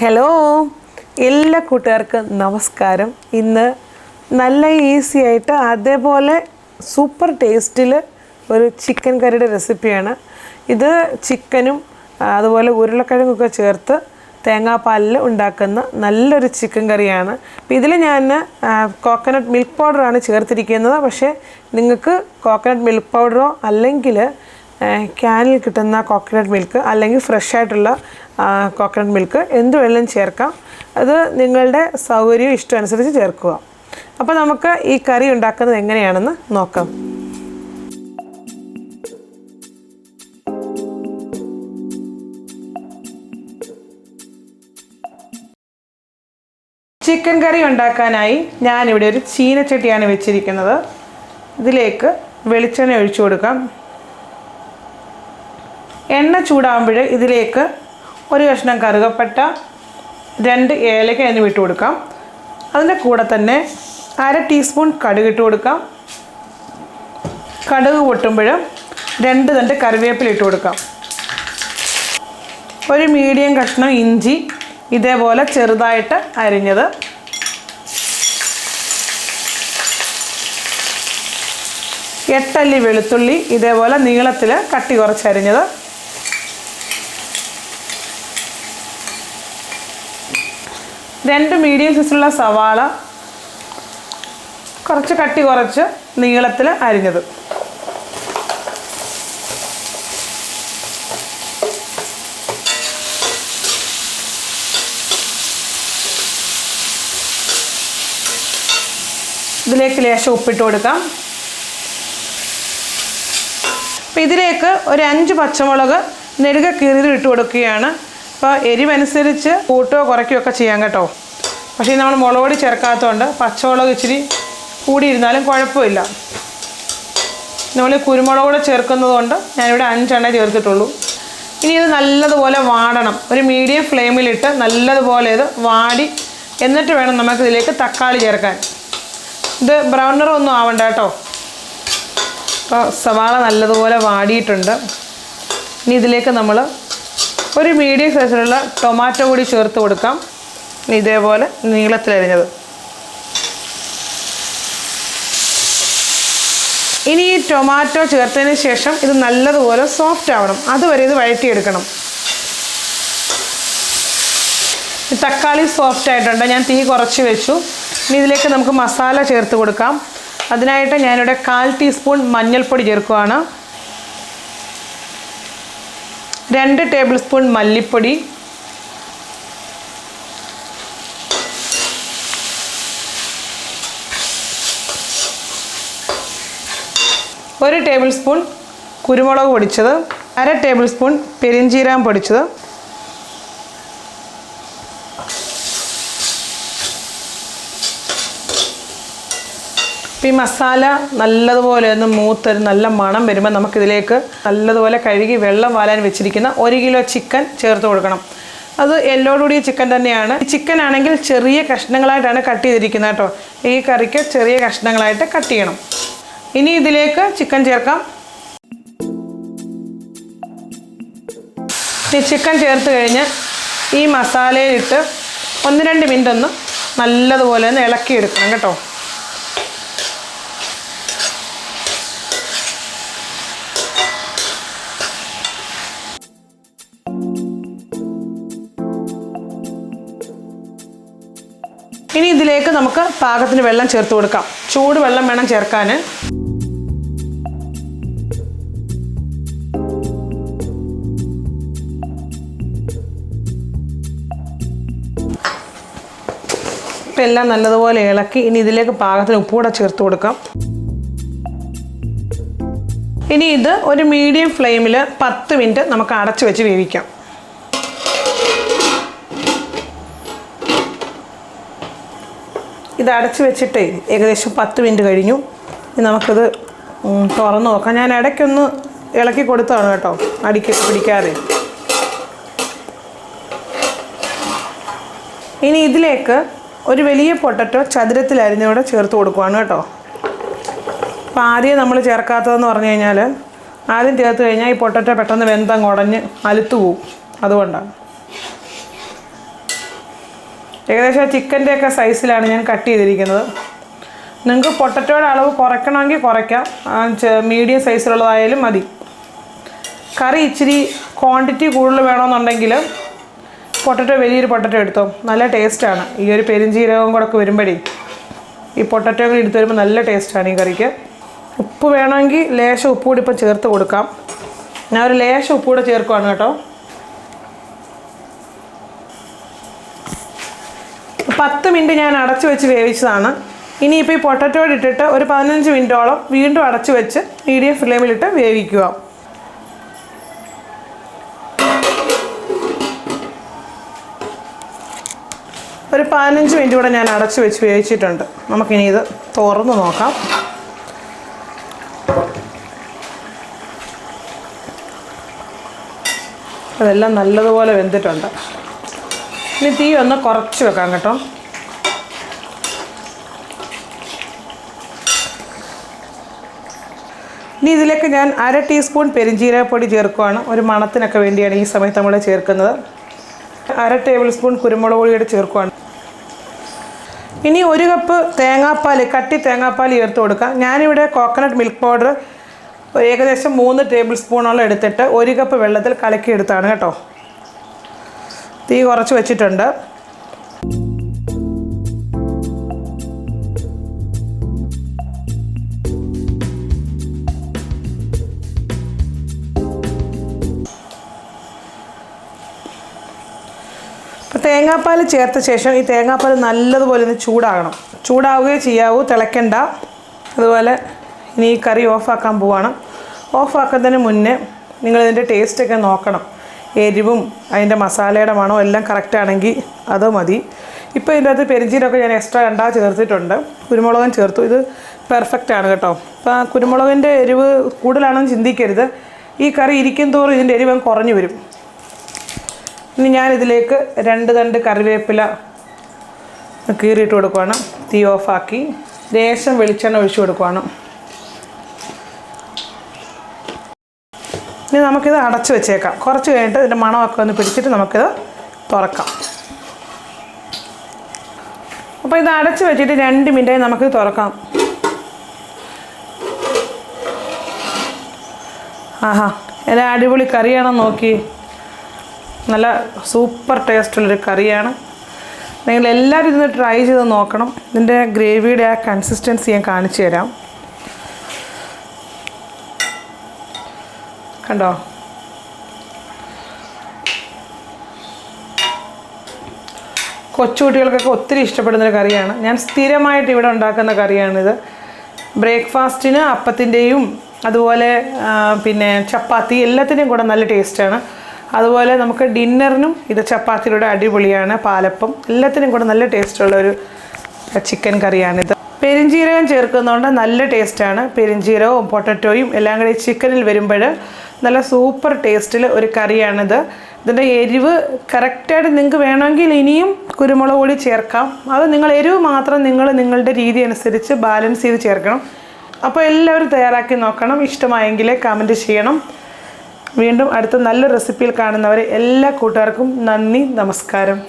Hello, എല്ലാ കൂട്ടുകാർക്കും നമസ്കാരം. ഇന്ന് നല്ല ഈസി ആയിട്ട് അതേപോലെ സൂപ്പർ ടേസ്റ്റിൽ ഒരു ചിക്കൻ കറിയുടെ റെസിപ്പിയാണ്. ഇത് ചിക്കനും അതുപോലെ ഉരുളക്കിഴങ്ങൊക്കെ ചേർത്ത് തേങ്ങാപ്പാലിൽ ഉണ്ടാക്കുന്ന നല്ലൊരു ചിക്കൻ കറിയാണ്. അപ്പോൾ ഇതിൽ ഞാൻ കോക്കനട്ട് മിൽക്ക് പൗഡറാണ് ചേർത്തിരിക്കുന്നത്. പക്ഷേ നിങ്ങൾക്ക് കോക്കനട്ട് മിൽക്ക് പൗഡറോ അല്ലെങ്കിൽ ക്യാനിൽ കിട്ടുന്ന കോക്കനട്ട് മിൽക്ക് അല്ലെങ്കിൽ ഫ്രഷ് ആയിട്ടുള്ള കോക്കനട്ട് മിൽക്ക് എന്ത് വേണമെങ്കിലും ചേർക്കാം. അത് നിങ്ങളുടെ സൗകര്യവും ഇഷ്ടം അനുസരിച്ച് ചേർക്കുക. അപ്പോൾ നമുക്ക് ഈ കറി ഉണ്ടാക്കുന്നത് എങ്ങനെയാണെന്ന് നോക്കാം. ചിക്കൻ കറി ഉണ്ടാക്കാനായി ഞാനിവിടെ ഒരു ചീനച്ചട്ടിയാണ് വെച്ചിരിക്കുന്നത്. ഇതിലേക്ക് വെളിച്ചെണ്ണ ഒഴിച്ചു കൊടുക്കാം. എണ്ണ ചൂടാകുമ്പോൾ ഇതിലേക്ക് ഒരു കഷ്ണം കറുകപ്പട്ട, 2 ഏലക്ക എന്നിവ ഇട്ട് കൊടുക്കാം. അതിൻ്റെ കൂടെ തന്നെ 1/2 ടീസ്പൂൺ കടുക് ഇട്ട് കൊടുക്കാം. കടുക് പൊട്ടുമ്പോൾ 2 തണ്ട് കറിവേപ്പില ഇട്ട് കൊടുക്കാം. ഒരു മീഡിയം കഷ്ണം ഇഞ്ചി ഇതേപോലെ ചെറുതായിട്ട് അരിഞ്ഞത്, 8 അല്ലി വെളുത്തുള്ളി ഇതേപോലെ നീളത്തിൽ കട്ടി കുറച്ചരിഞ്ഞത്, 2 മീഡിയം സൈസുള്ള സവാള കുറച്ച് കട്ടി കുറച്ച് നീളത്തിൽ അരിഞ്ഞത്, ഇതിലേക്ക് ലേശം ഉപ്പിട്ട് കൊടുക്കാം. അപ്പോൾ ഇതിലേക്ക് ഒരു 5 പച്ചമുളക് നെടുക കീറിയത് ഇട്ട് കൊടുക്കുകയാണ്. അപ്പോൾ എരിവനുസരിച്ച് കൂട്ടുകയോ കുറയ്ക്കുകയോ ഒക്കെ ചെയ്യാം കേട്ടോ. പക്ഷേ നമ്മൾ മുളക് പൊടി ചേർക്കാത്തതുകൊണ്ട് പച്ചമുളക് ഇച്ചിരി കൂടിയിരുന്നാലും കുഴപ്പമില്ല. നമ്മൾ കുരുമുളക് കൂടെ ചേർക്കുന്നത് കൊണ്ട് ഞാനിവിടെ 5 എണ്ണ ചേർത്തിട്ടുള്ളൂ. ഇനി ഇത് നല്ലതുപോലെ വാടണം. ഒരു മീഡിയം ഫ്ലെയിമിലിട്ട് നല്ലതുപോലെ ഇത് വാടി എന്നിട്ട് വേണം നമുക്കിതിലേക്ക് തക്കാളി ചേർക്കാൻ. ഇത് ബ്രൗൺ നിറമൊന്നും ആവണ്ട കേട്ടോ. അപ്പോൾ സവാള നല്ലതുപോലെ വാടിയിട്ടുണ്ട്. ഇനി ഇതിലേക്ക് നമ്മൾ ഒരു മീഡിയം സൈസിലുള്ള ടൊമാറ്റോ കൂടി ചേർത്ത് കൊടുക്കാം. ഇതേപോലെ നീളത്തിലരിഞ്ഞത്. ഇനി ഈ ടൊമാറ്റോ ചേർത്തതിന് ശേഷം ഇത് നല്ലതുപോലെ സോഫ്റ്റ് ആവണം. അതുവരെ ഇത് വഴറ്റിയെടുക്കണം. തക്കാളി സോഫ്റ്റ് ആയിട്ടുണ്ട്. ഞാൻ തീ കുറച്ച് വെച്ചു. ഇനി ഇതിലേക്ക് നമുക്ക് മസാല ചേർത്ത് കൊടുക്കാം. അതിനായിട്ട് ഞാനിവിടെ 1/4 ടീസ്പൂൺ മഞ്ഞൾപ്പൊടി ചേർക്കുകയാണ്. 2 ടേബിൾ സ്പൂൺ മല്ലിപ്പൊടി, 1 ടേബിൾ സ്പൂൺ കുരുമുളക് പൊടിച്ചത്, 1/2 ടേബിൾ സ്പൂൺ പെരിഞ്ജീരകം പൊടിച്ചത്, ഈ മസാല നല്ലതുപോലെ ഒന്ന് മൂത്തൊരു നല്ല മണം വരുമ്പോൾ നമുക്കിതിലേക്ക് നല്ലതുപോലെ കഴുകി വെള്ളം വാലാൻ വെച്ചിരിക്കുന്ന 1 കിലോ ചിക്കൻ ചേർത്ത് കൊടുക്കണം. അത് എല്ലോടുകൂടിയ ചിക്കൻ തന്നെയാണ്. ഈ ചിക്കൻ ആണെങ്കിൽ ചെറിയ കഷ്ണങ്ങളായിട്ടാണ് കട്ട് ചെയ്തിരിക്കുന്നത് കേട്ടോ. ഈ കറിക്ക് ചെറിയ കഷ്ണങ്ങളായിട്ട് കട്ട് ചെയ്യണം. ഇനി ഇതിലേക്ക് ചിക്കൻ ചേർക്കാം. ഈ ചിക്കൻ ചേർത്ത് കഴിഞ്ഞ് ഈ മസാലയിലിട്ട് 1-2 മിനിറ്റ് ഒന്ന് നല്ലതുപോലെ ഒന്ന് ഇളക്കിയെടുക്കണം കേട്ടോ. ഇനി ഇതിലേക്ക് നമുക്ക് പാകത്തിന് വെള്ളം ചേർത്ത് കൊടുക്കാം. ചൂട് വെള്ളം വേണം ചേർക്കാൻ. ഇപ്പം എല്ലാം നല്ലതുപോലെ ഇളക്കി ഇനി ഇതിലേക്ക് പാകത്തിന് ഉപ്പുകൂടെ ചേർത്ത് കൊടുക്കാം. ഇനി ഇത് ഒരു മീഡിയം ഫ്ലെയിമിൽ 10 മിനിറ്റ് നമുക്ക് അടച്ചു വെച്ച് വേവിക്കാം. ഇത് അടച്ച് വെച്ചിട്ടേ ഏകദേശം 10 മിനിറ്റ് കഴിഞ്ഞു. നമുക്കിത് തുറന്ന് നോക്കാം. ഞാൻ ഇടയ്ക്കൊന്ന് ഇളക്കി കൊടുത്തതാണ് കേട്ടോ, അടിക്കൊക്കെ പിടിക്കാതെ. ഇനി ഇതിലേക്ക് ഒരു വലിയ പൊട്ടറ്റോ ചതുരത്തിൽ അരിഞ്ഞൂടെ ചേർത്ത് കൊടുക്കുകയാണ് കേട്ടോ. അപ്പോൾ ആദ്യം നമ്മൾ ചേർക്കാത്തതെന്ന് പറഞ്ഞു കഴിഞ്ഞാൽ ആദ്യം ചേർത്ത് കഴിഞ്ഞാൽ ഈ പൊട്ടറ്റോ പെട്ടെന്ന് വെന്തങ്ങ് ഉടഞ്ഞ് അലുത്തു പോവും. അതുകൊണ്ടാണ്. ഏകദേശം ചിക്കൻ്റെ ഒക്കെ സൈസിലാണ് ഞാൻ കട്ട് ചെയ്തിരിക്കുന്നത്. നിങ്ങൾക്ക് പൊട്ടറ്റോയുടെ അളവ് കുറയ്ക്കണമെങ്കിൽ കുറയ്ക്കാം, മീഡിയം സൈസിലുള്ളതായാലും മതി. കറി ഇച്ചിരി ക്വാണ്ടിറ്റി കൂടുതൽ വേണമെന്നുണ്ടെങ്കിൽ പൊട്ടറ്റോ വലിയൊരു പൊട്ടറ്റോ എടുത്തോ, നല്ല ടേസ്റ്റാണ്. ഈ ഒരു പെരുംജീരകവും കൂടെ വരുമ്പോഴേ ഈ പൊട്ടറ്റോ കൂടി എടുത്ത് വരുമ്പോൾ നല്ല ടേസ്റ്റാണ് ഈ കറിക്ക്. ഉപ്പ് വേണമെങ്കിൽ ലേശം ഉപ്പ് കൂടി ഇപ്പം ചേർത്ത് കൊടുക്കാം. ഞാൻ ഒരു ലേശം ഉപ്പ് കൂടെ ചേർക്കുവാണ് കേട്ടോ. 10 മിനിറ്റ് ഞാൻ അടച്ചു വെച്ച് വേവിച്ചതാണ്. ഇനിയിപ്പോൾ ഈ പൊട്ടറ്റോ ഇട്ടിട്ട് ഒരു 15 മിനിറ്റോളം വീണ്ടും അടച്ചു വെച്ച് മീഡിയം ഫ്ലെയിമിലിട്ട് വേവിക്കുക. ഒരു 15 മിനിറ്റ് കൂടെ ഞാൻ അടച്ചു വെച്ച് വേവിച്ചിട്ടുണ്ട്. നമുക്കിനി ഇത് തുറന്ന് നോക്കാം. അതെല്ലാം നല്ലതുപോലെ വെന്തിട്ടുണ്ട്. ഇനി തീ ഒന്ന് കുറച്ച് വെക്കാം കേട്ടോ. ഇനി ഇതിലേക്ക് ഞാൻ 1/2 ടീസ്പൂൺ പെരുംജീരകപ്പൊടി ചേർക്കുകയാണ്. ഒരു മണത്തിനൊക്കെ വേണ്ടിയാണ് ഈ സമയത്ത് നമ്മൾ ചേർക്കുന്നത്. 1/2 ടേബിൾ സ്പൂൺ കുരുമുളക് പൊടിയുടെ ചേർക്കുകയാണ്. ഇനി 1 കപ്പ് തേങ്ങാപ്പാൽ, കട്ടി തേങ്ങാപ്പാൽ ചേർത്ത് കൊടുക്കാം. ഞാനിവിടെ കോക്കനട്ട് മിൽക്ക് പൗഡർ ഏകദേശം 3 ടേബിൾ സ്പൂണോളം എടുത്തിട്ട് 1 കപ്പ് വെള്ളത്തിൽ കലക്കിയെടുത്താണ് കേട്ടോ. തീ കുറച്ച് വെച്ചിട്ടുണ്ട്. അപ്പോൾ തേങ്ങാപ്പാൽ ചേർത്ത ശേഷം ഈ തേങ്ങാപ്പാൽ നല്ലതുപോലെ ഒന്ന് ചൂടാകണം. ചൂടാവുകയും ചെയ്യാവൂ, തിളയ്ക്കണ്ട. അതുപോലെ ഇനി ഈ കറി ഓഫാക്കാൻ പോവാണ്. ഓഫാക്കുന്നതിന് മുന്നേ നിങ്ങളിതിൻ്റെ ടേസ്റ്റൊക്കെ നോക്കണം. എരിവും അതിൻ്റെ മസാലയുടെ മണവും എല്ലാം കറക്റ്റാണെങ്കിൽ അത് മതി. ഇപ്പോൾ ഇതിൻ്റെ അകത്ത് പെരുംജീരകമൊക്കെ ഞാൻ എക്സ്ട്രാ 2 ചേർത്തിട്ടുണ്ട്. കുരുമുളകും ചേർത്തു. ഇത് പെർഫെക്റ്റാണ് കേട്ടോ. അപ്പോൾ കുരുമുളകിൻ്റെ എരിവ് കൂടുതലാണെന്ന് ചിന്തിക്കരുത്. ഈ കറി ഇരിക്കും തോറും ഇതിൻ്റെ എരിവ് കുറഞ്ഞു വരും. ഇനി ഞാനിതിലേക്ക് 2 തണ്ട് കറിവേപ്പില കീറിയിട്ട് കൊടുക്കുകയാണ്. തീ ഓഫാക്കി ലേശം വെളിച്ചെണ്ണ ഒഴിച്ചു കൊടുക്കുകയാണ്. ഇനി നമുക്കിത് അടച്ച് വെച്ചേക്കാം. കുറച്ച് കഴിഞ്ഞിട്ട് ഇതിൻ്റെ മണമൊക്കെ ഒന്ന് പിടിച്ചിട്ട് നമുക്കിത് തുറക്കാം. അപ്പോൾ ഇത് അടച്ച് വെച്ചിട്ട് 2 മിനിറ്റായി നമുക്കിത് തുറക്കാം. ആഹാ, എല്ലാ അടിപൊളി കറിയാണെന്ന് നോക്കി. നല്ല സൂപ്പർ ടേസ്റ്റുള്ളൊരു കറിയാണ്. നിങ്ങളെല്ലാവരും ഇതൊന്ന് ട്രൈ ചെയ്ത് നോക്കണം. ഇതിൻ്റെ ഗ്രേവിയുടെ ആ കൺസിസ്റ്റൻസി ഞാൻ കാണിച്ചു തരാം. കണ്ടോ? കൊച്ചുകുട്ടികൾക്കൊക്കെ ഒത്തിരി ഇഷ്ടപ്പെടുന്നൊരു കറിയാണ്. ഞാൻ സ്ഥിരമായിട്ട് ഇവിടെ ഉണ്ടാക്കുന്ന കറിയാണിത്. ബ്രേക്ക്ഫാസ്റ്റിന് അപ്പത്തിൻ്റെയും അതുപോലെ പിന്നെ ചപ്പാത്തി എല്ലാത്തിൻ്റെയും കൂടെ നല്ല ടേസ്റ്റാണ്. അതുപോലെ നമുക്ക് ഡിന്നറിനും ഇത് ചപ്പാത്തിയുടെ അടിപൊളിയാണ്. പാലപ്പം എല്ലാത്തിനും കൂടെ നല്ല ടേസ്റ്റുള്ളൊരു ചിക്കൻ കറിയാണിത്. പെരുംജീരകം ചേർക്കുന്നതുകൊണ്ട് നല്ല ടേസ്റ്റാണ്. പെരുംജീരകവും പൊട്ടറ്റോയും എല്ലാം കൂടി ചിക്കനിൽ വരുമ്പോൾ നല്ല സൂപ്പർ ടേസ്റ്റിൽ ഒരു കറിയാണിത്. ഇതിൻ്റെ എരിവ് കറക്റ്റായിട്ട് നിങ്ങൾക്ക് വേണമെങ്കിൽ ഇനിയും കുരുമുളക് പൊടി ചേർക്കാം. അത് നിങ്ങൾ എരിവ് മാത്രം നിങ്ങളുടെ രീതി അനുസരിച്ച് ബാലൻസ് ചെയ്ത് ചേർക്കണം. അപ്പോൾ എല്ലാവരും തയ്യാറാക്കി നോക്കണം. ഇഷ്ടമായെങ്കിൽ കമൻറ്റ് ചെയ്യണം. വീണ്ടും അടുത്ത നല്ല റെസിപ്പിയിൽ കാണുന്നവരെ എല്ലാ കൂട്ടുകാർക്കും നന്ദി, നമസ്കാരം.